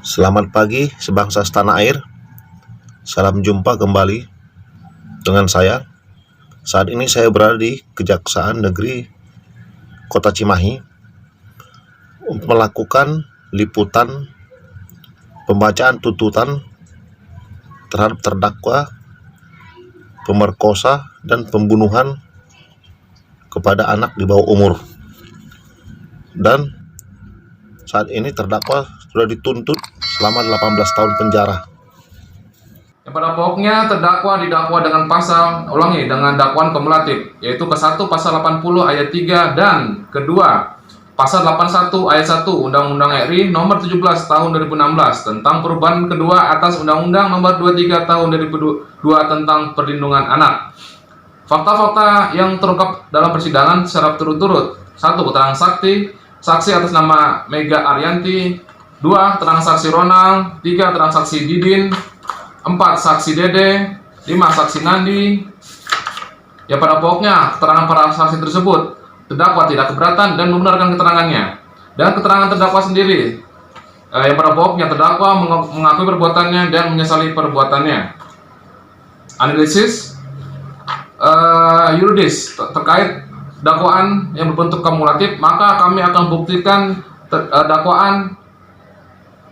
Selamat pagi sebangsa setanah air. Salam jumpa kembali dengan saya. Saat ini saya berada di Kejaksaan Negeri Kota Cimahi untuk melakukan liputan pembacaan tuntutan terhadap terdakwa pemerkosa dan pembunuhan kepada anak di bawah umur. Dan saat ini terdakwa sudah dituntut selama 18 tahun penjara. Yang pada pokoknya terdakwa didakwa dengan dengan dakwaan kumulatif, yaitu ke-1 pasal 80 ayat 3 dan kedua pasal 81 ayat 1 Undang-Undang RI nomor 17 tahun 2016 tentang perubahan kedua atas Undang-Undang nomor 23 tahun 2002 tentang perlindungan anak. Fakta-fakta yang terungkap dalam persidangan secara berturut-turut: 1. Keterangan saksi atas nama Mega Arianti. 2. Keterangan saksi Ronald. 3. Keterangan saksi Didin. 4. Saksi Dede. 5. Saksi Nandi. Ya, pada pokoknya keterangan para saksi tersebut terdakwa tidak keberatan dan membenarkan keterangannya. Dan keterangan terdakwa sendiri, yang pada pokoknya terdakwa mengakui perbuatannya dan menyesali perbuatannya. Analisis yuridis terkait dakwaan yang berbentuk kumulatif, maka kami akan buktikan dakwaan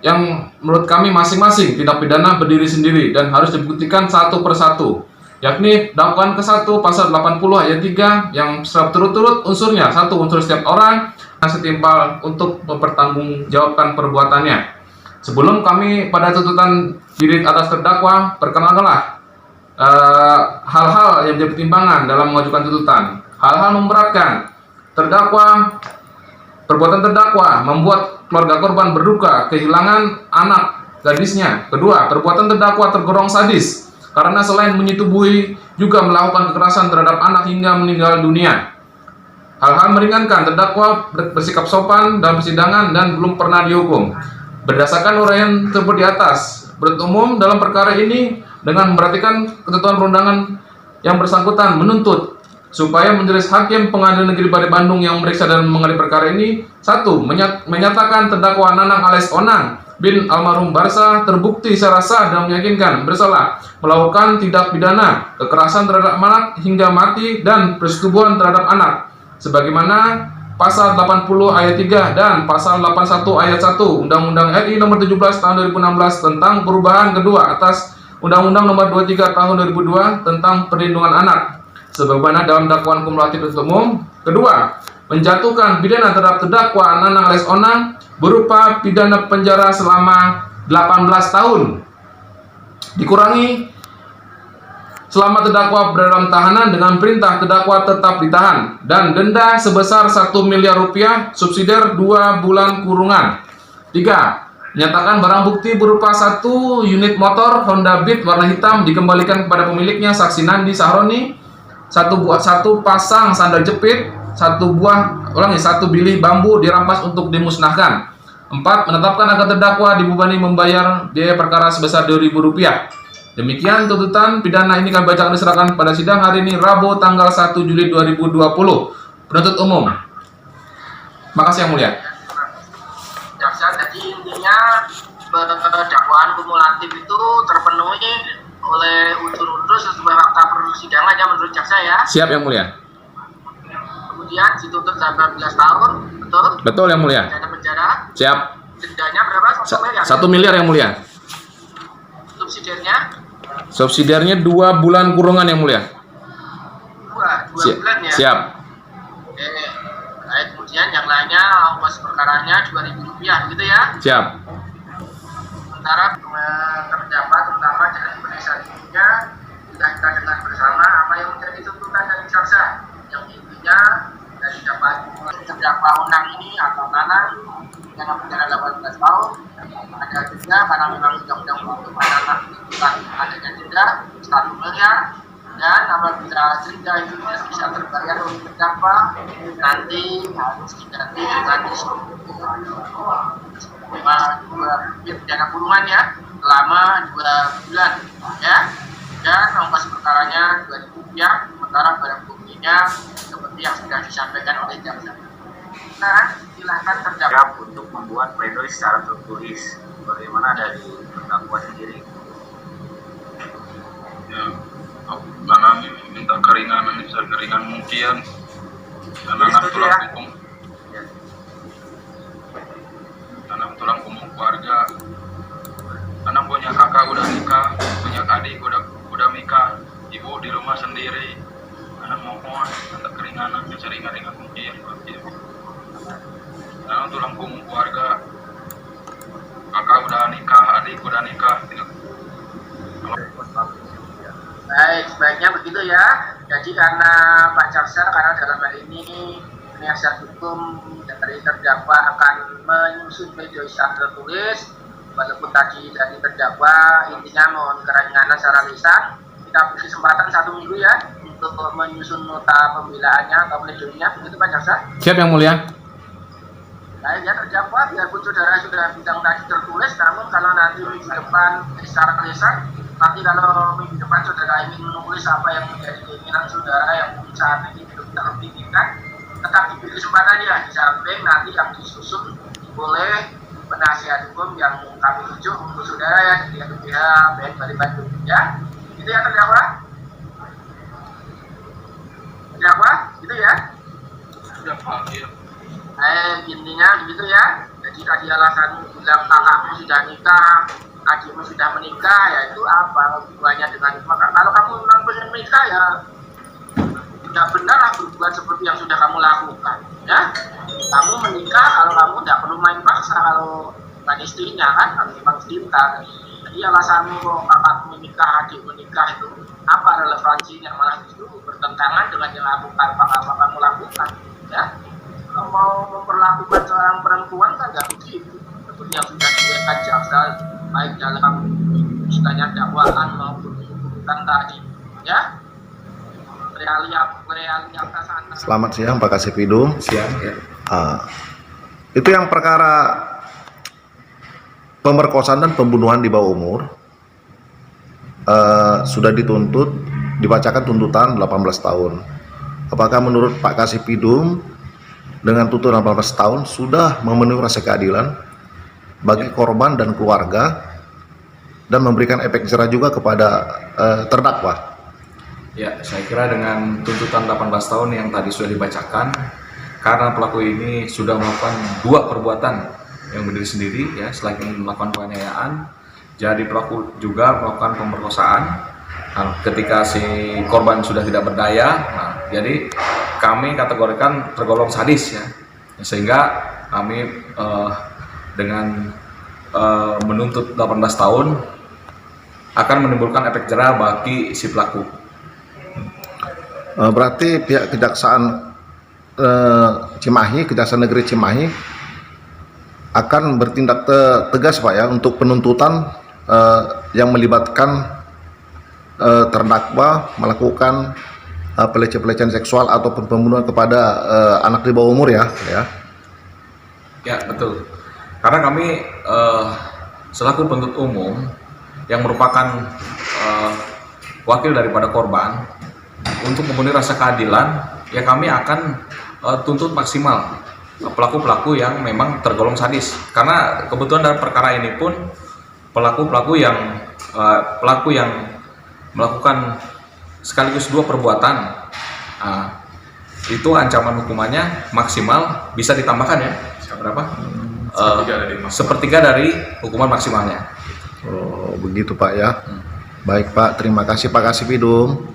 yang menurut kami masing-masing tindak pidana berdiri sendiri dan harus dibuktikan satu persatu, yakni dakwaan ke-1 pasal 80 ayat 3 yang secara berturut-turut unsurnya: 1. Unsur setiap orang yang setimpal untuk mempertanggungjawabkan perbuatannya. Sebelum kami pada tuntutan diri atas terdakwa, perkenalkanlah hal-hal yang menjadi pertimbangan dalam mengajukan tuntutan. Hal-hal memberatkan terdakwa: perbuatan terdakwa membuat keluarga korban berduka kehilangan anak gadisnya. Kedua, perbuatan terdakwa tergolong sadis karena selain menyetubuhi juga melakukan kekerasan terhadap anak hingga meninggal dunia. Hal-hal meringankan: terdakwa bersikap sopan dalam persidangan dan belum pernah dihukum. Berdasarkan uraian tersebut di atas, penuntut umum dalam perkara ini dengan memperhatikan ketentuan perundangan yang bersangkutan menuntut supaya Majelis Hakim Pengadilan Negeri Balai Bandung yang memeriksa dan mengadili perkara ini: 1. Menyatakan terdakwa Nanang alias Onang bin almarhum Barsa terbukti secara sah dan meyakinkan bersalah melakukan tindak pidana kekerasan terhadap anak hingga mati dan persetubuhan terhadap anak sebagaimana pasal 80 ayat 3 dan pasal 81 ayat 1 Undang-Undang RI nomor 17 tahun 2016 tentang perubahan kedua atas Undang-Undang nomor 23 tahun 2002 tentang perlindungan anak sebagaimana dalam dakwaan kumulatif penuntut umum. Kedua, menjatuhkan pidana terhadap terdakwa Nanang alias Onang berupa pidana penjara selama 18 tahun dikurangi selama terdakwa berada dalam tahanan dengan perintah terdakwa tetap ditahan, dan denda sebesar 1 miliar rupiah subsidiar 2 bulan kurungan. 3. Menyatakan barang bukti berupa 1 unit motor Honda Beat warna hitam dikembalikan kepada pemiliknya saksi Nandi Sahroni, 1 pasang sandal jepit, 1 bilah bambu dirampas untuk dimusnahkan. 4. Menetapkan agar terdakwa dibebani membayar biaya perkara sebesar Rp2.000. Demikian tuntutan pidana ini kami bacakan diserahkan pada sidang hari ini Rabu tanggal 1 Juli 2020. Penuntut umum. Makasih yang mulia. Jaksa, jadi intinya dakwaan kumulatif itu terpenuhi oleh unsur-unsur sesuai fakta persidangan ya menurut jaksa ya. Siap yang mulia. Kemudian dituntut 18 tahun, betul? Betul yang mulia. Pidana penjara. Siap. Dendanya berapa? 1 miliar. 1 miliar yang mulia. Subsidiarnya 2 bulan kurungan yang mulia. 2 bulan ya. Siap. Oke. Baik, kemudian yang lainnya ongkos perkaranya Rp2.000 begitu ya. Siap. Sementara terdakwa terutama dari pemeriksaan dirinya kita dengar bersama apa yang menjadi tuntutan dari jaksa, yang intinya dari terdakwa Onang ini atau Nanang dengan penjara 18 tahun, ada denda karena memang undang-undang hukum anak tuntutan adanya denda 1 miliar, dan apabila denda itu bisa terbayar oleh terdakwa nanti harus diganti dengan pidana kurungan ya selama 2 bulan ya, dan ongkos perkaranya Rp2.000, sementara barang buktinya seperti yang sudah disampaikan oleh jaksa. Nah, silahkan terdakwa untuk membuat pledoi secara tertulis bagaimana dari terdakwa sendiri? Ya, kami minta keringanan sekeringan mungkin karena anak Setuju tulang ya? punggung, Ya. anak tulang punggung keluarga. Anak punya kakak udah nikah, punya adik udah nikah, ibu di rumah sendiri. Anak mohon minta keringanan seringan-ringan mungkin. Anak tulang punggung keluarga, kakak udah nikah, adik udah nikah. Baik, sebaiknya begitu ya. Jadi karena Pak Jaksa, karena dalam hal ini penasihat hukum dari terdakwa akan menyusun pledoi tertulis, walaupun tadi dari terdakwa intinya mohon keringanan secara lisan, kita beri kesempatan 1 minggu ya untuk menyusun nota pembelaannya atau pledoinya, begitu Pak Jaksa. Siap Yang Mulia. Baik ya, terdakwa biarpun saudara sudah bilang tadi tertulis, namun kalau nanti minggu depan secara tulisan, nanti kalau minggu depan saudara ingin menulis apa yang menjadi keinginan saudara yang mungkin saat ini belum terpikirkan, tetap diberi kesempatan ya, di samping nanti yang disusun oleh penasihat hukum yang kami tunjuk untuk saudara ya, di pihak BN Bali Bandung ya. Itu ya terdakwa? Terdakwa? Gitu ya? Sudah pagi ya. Intinya begitu ya. Jadi tadi alasanmu bilang kakakmu sudah nikah, adikmu sudah menikah, ya itu apa hubungannya dengan maka kalau kamu memang pengen menikah ya sudah benar lah berbuat seperti yang sudah kamu lakukan ya. Kamu menikah kalau kamu tidak perlu main paksa kalau bukan istrinya kan, kalau memang cinta. Jadi alasanmu kok kakakmu menikah, adik menikah itu apa relevansinya, malah justru bertentangan dengan yang apa kamu lakukan ya. Kalau mau memperlakukan seorang perempuan kan nggak begitu, seperti yang sudah dilihat jaksa baik dalam istilahnya dakwaan maupun tuntutan tadi ya. Realitas Selamat siang Pak Kasipidum. Siap ya. Itu yang perkara pemerkosaan dan pembunuhan di bawah umur sudah dituntut, dibacakan tuntutan 18 tahun. Apakah menurut Pak Kasipidum dengan tuntutan 18 tahun sudah memenuhi rasa keadilan bagi korban dan keluarga dan memberikan efek jerah juga kepada terdakwa? Ya, saya kira dengan tuntutan 18 tahun yang tadi sudah dibacakan, karena pelaku ini sudah melakukan 2 perbuatan yang berdiri sendiri ya, selain melakukan penganiayaan, jadi pelaku juga melakukan pemerkosaan. Nah, ketika si korban sudah tidak berdaya, jadi kami kategorikan tergolong sadis ya, sehingga kami dengan menuntut 18 tahun akan menimbulkan efek jerah bagi si pelaku. Berarti pihak Kejaksaan Cimahi, Kejaksaan Negeri Cimahi akan bertindak tegas Pak ya untuk penuntutan yang melibatkan terdakwa melakukan pelecehan seksual ataupun pembunuhan kepada anak di bawah umur ya. Ya betul, karena kami selaku penuntut umum yang merupakan wakil daripada korban, untuk memenuhi rasa keadilan ya kami akan tuntut maksimal pelaku-pelaku yang memang tergolong sadis, karena kebetulan dalam perkara ini pun pelaku yang melakukan sekaligus 2 perbuatan, itu ancaman hukumannya maksimal bisa ditambahkan ya berapa? Sepertiga dari hukuman maksimalnya. Oh begitu Pak ya. Baik Pak, terima kasih Pak Kasipidum.